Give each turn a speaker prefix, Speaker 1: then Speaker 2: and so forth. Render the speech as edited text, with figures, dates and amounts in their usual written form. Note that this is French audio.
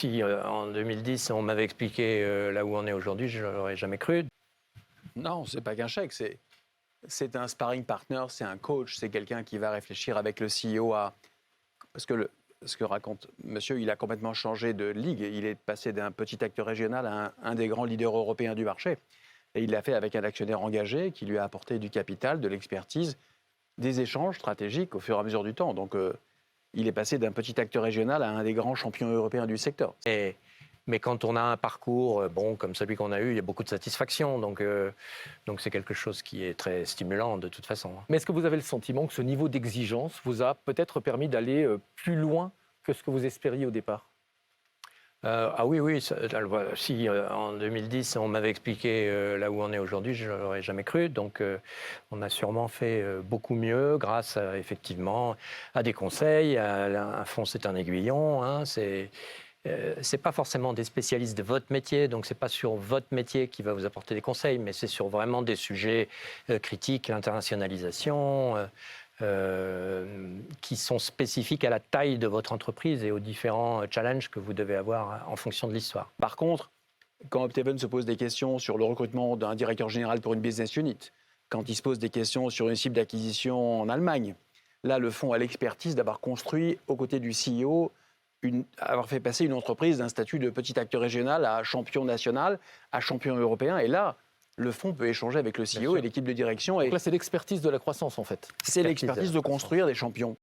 Speaker 1: Si en 2010, on m'avait expliqué là où on est aujourd'hui, je l'aurais jamais cru.
Speaker 2: Non, c'est pas qu'un chèque, c'est un sparring partner, c'est un coach, c'est quelqu'un qui va réfléchir avec le CEO à... Parce que ce que raconte monsieur, il a complètement changé de ligue. Il est passé d'un petit acteur régional à un des grands leaders européens du marché. Et il l'a fait avec un actionnaire engagé qui lui a apporté du capital, de l'expertise, des échanges stratégiques au fur et à mesure du temps. Donc, il est passé d'un petit acteur régional à un des grands champions européens du secteur.
Speaker 1: Mais quand on a un parcours bon comme celui qu'on a eu, il y a beaucoup de satisfaction. Donc c'est quelque chose qui est très stimulant de toute façon.
Speaker 3: Mais est-ce que vous avez le sentiment que ce niveau d'exigence vous a peut-être permis d'aller plus loin que ce que vous espériez au départ?
Speaker 1: Ah oui, oui. Si en 2010, on m'avait expliqué là où on est aujourd'hui, je ne l'aurais jamais cru. Donc, on a sûrement fait beaucoup mieux grâce effectivement à des conseils. Un fonds, c'est un aiguillon. Hein, c'est pas forcément des spécialistes de votre métier, donc c'est pas sur votre métier qui va vous apporter des conseils, mais c'est sur vraiment des sujets critiques, l'internationalisation, qui sont spécifiques à la taille de votre entreprise et aux différents challenges que vous devez avoir en fonction de l'histoire.
Speaker 2: Par contre, quand Opteven se pose des questions sur le recrutement d'un directeur général pour une business unit, quand il se pose des questions sur une cible d'acquisition en Allemagne, là, le fonds a l'expertise d'avoir construit aux côtés du CEO avoir fait passer une entreprise d'un statut de petit acteur régional à champion national, à champion européen. Et là, le fonds peut échanger avec le CEO et l'équipe de direction.
Speaker 3: Donc là, c'est l'expertise de la croissance, en fait.
Speaker 2: C'est l'expertise de construire des champions.